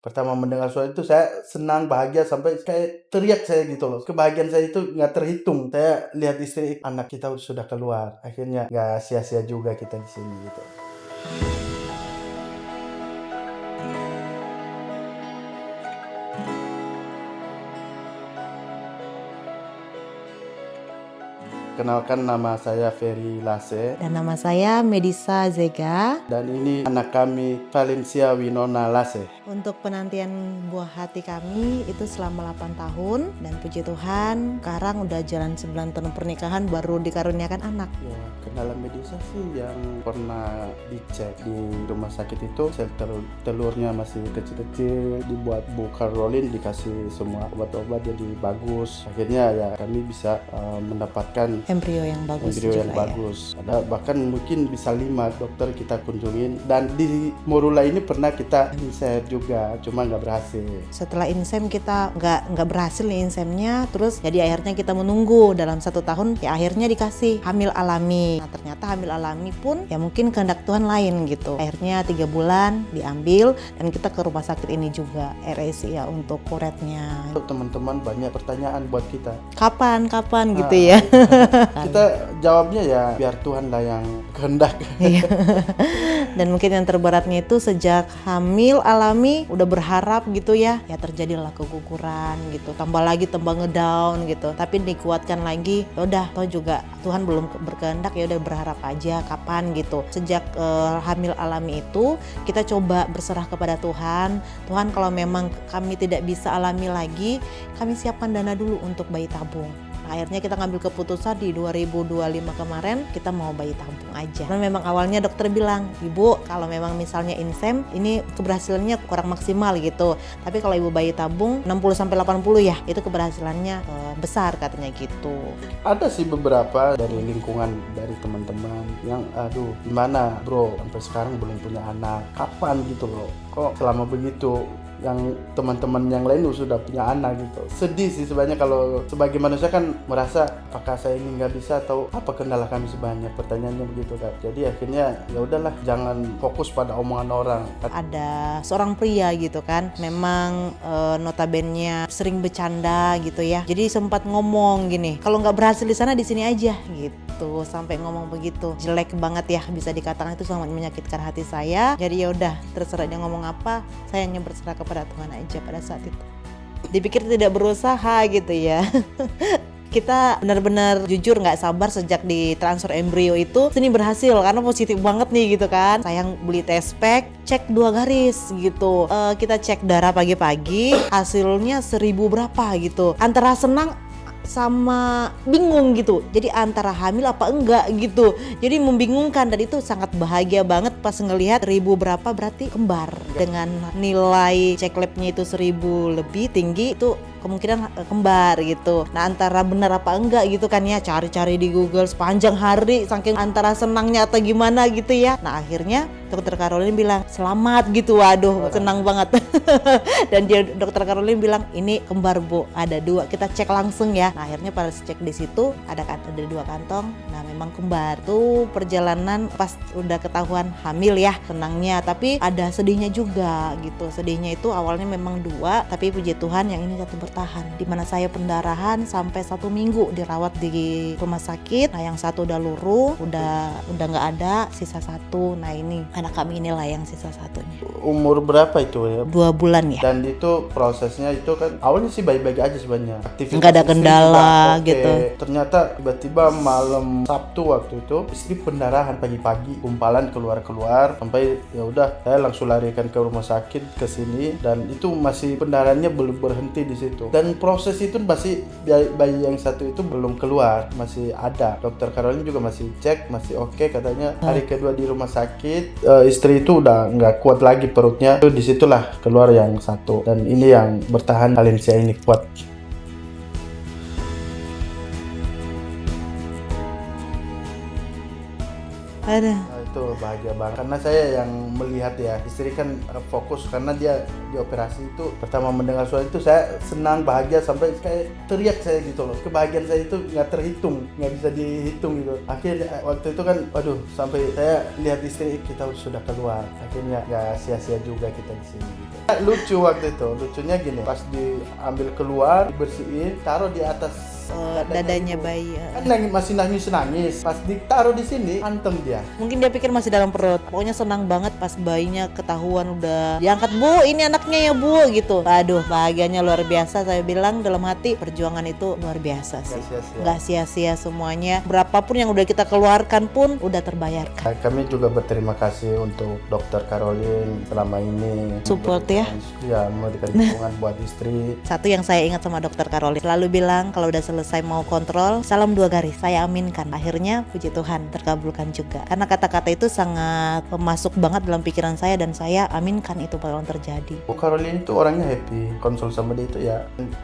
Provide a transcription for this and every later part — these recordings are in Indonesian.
Pertama mendengar suara itu saya senang, bahagia, sampai kayak teriak saya gitu loh. Kebahagiaan saya itu nggak terhitung. Saya lihat istri, anak kita sudah keluar. Akhirnya nggak sia-sia juga kita di sini gitu. Kenalkan, nama saya Ferry Lase. Dan nama saya Medisa Zega. Dan ini anak kami, Valencia Winona Lase. Untuk penantian buah hati kami itu selama 8 tahun. Dan puji Tuhan sekarang udah jalan 9 tahun pernikahan baru dikaruniakan anak. Ya, kenalan Medisa sih yang pernah dicek di rumah sakit itu, sel telurnya masih kecil-kecil, dibuat Bu Caroline, dikasih semua obat-obat jadi bagus. Akhirnya ya kami bisa mendapatkan Embrio yang bagus embrio yang juga bagus. Ada bahkan mungkin bisa 5 dokter kita kunjungin. Dan di Morula ini pernah kita insert juga, cuma nggak berhasil. Setelah insem kita nggak berhasil nih insemnya, terus jadi akhirnya kita menunggu dalam 1 tahun, ya akhirnya dikasih hamil alami. Nah ternyata hamil alami pun ya mungkin kehendak Tuhan lain gitu. Akhirnya 3 bulan diambil dan kita ke rumah sakit ini juga RSI ya untuk kuretnya. Untuk teman-teman banyak pertanyaan buat kita. Kapan gitu ya. Kita jawabnya ya biar Tuhan lah yang kehendak. Dan mungkin yang terberatnya itu sejak hamil alami udah berharap gitu ya terjadilah keguguran gitu, tambah ngedown gitu, tapi dikuatkan lagi, ya udah toh juga Tuhan belum berkehendak, ya udah berharap aja kapan gitu. Sejak hamil alami itu kita coba berserah kepada Tuhan kalau memang kami tidak bisa alami lagi, kami siapkan dana dulu untuk bayi tabung. Akhirnya kita ngambil keputusan di 2025 kemarin kita mau bayi tabung aja. Karena memang awalnya dokter bilang, Ibu kalau memang misalnya insem ini keberhasilannya kurang maksimal gitu. Tapi kalau Ibu bayi tabung 60-80 ya, itu keberhasilannya besar katanya gitu. Ada sih beberapa dari lingkungan, dari teman-teman yang aduh gimana bro sampai sekarang belum punya anak, kapan gitu loh, kok selama begitu, yang teman-teman yang lain sudah punya anak gitu. Sedih sih sebenarnya, kalau sebagai manusia kan merasa apakah saya ini nggak bisa atau apa kendala kami sebanyak, pertanyaannya begitu kan. Jadi akhirnya ya udahlah, jangan fokus pada omongan orang. Ada seorang pria gitu kan, memang notabene sering bercanda gitu ya. Jadi sempat ngomong gini, kalau nggak berhasil di sana di sini aja gitu, sampai ngomong begitu. Jelek banget ya, bisa dikatakan itu sangat menyakitkan hati saya. Jadi ya udah, terserah dia ngomong apa, saya hanya berserah kepada Tuhan aja pada saat itu. Dipikir tidak berusaha gitu ya. Kita benar-benar jujur nggak sabar sejak di transfer embrio itu sini berhasil karena positif banget nih gitu kan. Sayang beli test pack, cek 2 garis gitu. Kita cek darah pagi-pagi, hasilnya 1000 berapa gitu. Antara senang sama bingung gitu, jadi antara hamil apa enggak gitu, jadi membingungkan. Dan itu sangat bahagia banget pas ngelihat 1000 berapa berarti kembar. Dengan nilai cek labnya itu 1000 lebih tinggi, itu kemungkinan kembar gitu. Nah antara benar apa enggak gitu kan ya, cari-cari di Google sepanjang hari saking antara senangnya atau gimana gitu ya. Nah akhirnya dokter Caroline bilang selamat gitu, waduh senang banget. Dan dia dokter Caroline bilang ini kembar Bu, ada 2, kita cek langsung ya. Nah akhirnya pada cek di situ ada 2 kantong, nah memang kembar. Tuh perjalanan pas udah ketahuan hamil ya, senangnya tapi ada sedihnya juga gitu. Sedihnya itu awalnya memang 2, tapi puji Tuhan yang ini 1 bertahan, dimana saya pendarahan sampai 1 minggu dirawat di rumah sakit. Nah yang 1 udah luruh, udah nggak ada, sisa 1. Nah ini anak kami inilah yang sisa 1-nya. Umur berapa itu ya? 2 bulan ya. Dan itu prosesnya itu kan awalnya sih baik-baik aja sebenarnya, aktivitas nggak ada kendala gitu. Ternyata tiba-tiba malam Sabtu waktu itu istri pendarahan pagi-pagi, kumpalan keluar sampai ya udah saya langsung larikan ke rumah sakit ke sini, dan itu masih pendarahannya belum berhenti di situ. Dan proses itu masih bayi yang 1 itu belum keluar, masih ada. Dokter Caroline juga masih cek, masih oke katanya. Hari kedua di rumah sakit istri itu udah nggak kuat lagi perutnya, itu disitulah keluar yang 1. Dan ini yang bertahan, Valencia ini kuat. Ada itu bahagia banget karena saya yang melihat ya, istri kan fokus karena dia di operasi itu pertama mendengar suara itu saya senang bahagia sampai kayak teriak saya gitu loh. Kebahagiaan saya itu nggak terhitung, nggak bisa dihitung gitu. Akhirnya waktu itu kan waduh, sampai saya lihat istri kita sudah keluar, akhirnya nggak sia-sia juga kita di sini gitu. Lucu waktu itu, lucunya gini, pas diambil keluar dibersihin taruh di atas dadanya bayi. Kan masih nangis, pas ditaruh di sini anteng dia. Mungkin dia pikir masih dalam perut. Pokoknya senang banget pas bayinya ketahuan udah diangkat, Bu, ini anaknya ya Bu, gitu. Aduh, bahagianya luar biasa. Saya bilang dalam hati, perjuangan itu luar biasa sih. Gak sia-sia semuanya. Berapapun yang udah kita keluarkan pun udah terbayarkan. Kami juga berterima kasih untuk Dokter Caroline selama ini Support ya. Ya, memberikan dukungan buat istri. Satu yang saya ingat sama Dokter Caroline, selalu bilang kalau udah selesai mau kontrol, salam 2 garis, saya aminkan. Akhirnya puji Tuhan terkabulkan juga. Karena kata-kata itu sangat masuk banget dalam pikiran saya dan saya aminkan itu bakal terjadi. Bu Caroline itu orangnya happy, konsul sama dia itu ya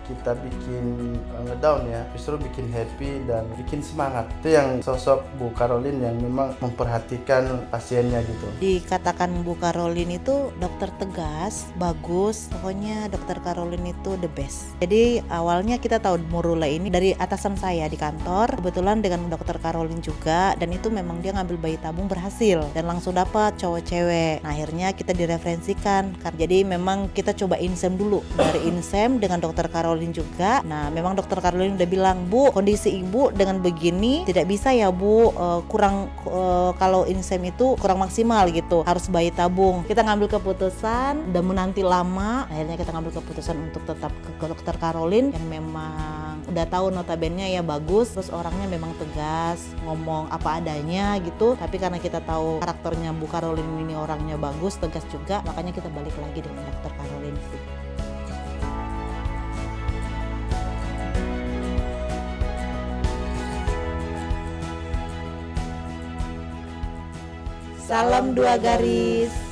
kita bikin ngedown ya, justru bikin happy dan bikin semangat. Itu yang sosok Bu Caroline yang memang memperhatikan pasiennya gitu. Dikatakan Bu Caroline itu dokter tegas, bagus, pokoknya Dokter Caroline itu the best. Jadi awalnya kita tahu Murula ini dari atasan saya di kantor, kebetulan dengan Dokter Caroline juga, dan itu memang dia ngambil bayi tabung berhasil dan langsung dapat cowok cewek. Nah, akhirnya kita direferensikan. Jadi memang kita coba insem dulu, dari insem dengan Dokter Caroline juga. Nah, memang Dokter Caroline udah bilang, Bu, kondisi ibu dengan begini tidak bisa ya Bu, kurang kalau insem itu kurang maksimal gitu, harus bayi tabung. Kita ngambil keputusan, udah menanti lama, akhirnya kita ngambil keputusan untuk tetap ke Dokter Caroline yang memang udah tahu notabene ya bagus, terus orangnya memang tegas, ngomong apa adanya gitu. Tapi karena kita tahu karakternya Bu Caroline ini orangnya bagus, tegas juga, makanya kita balik lagi dengan Dokter Caroline sih. Salam 2 garis.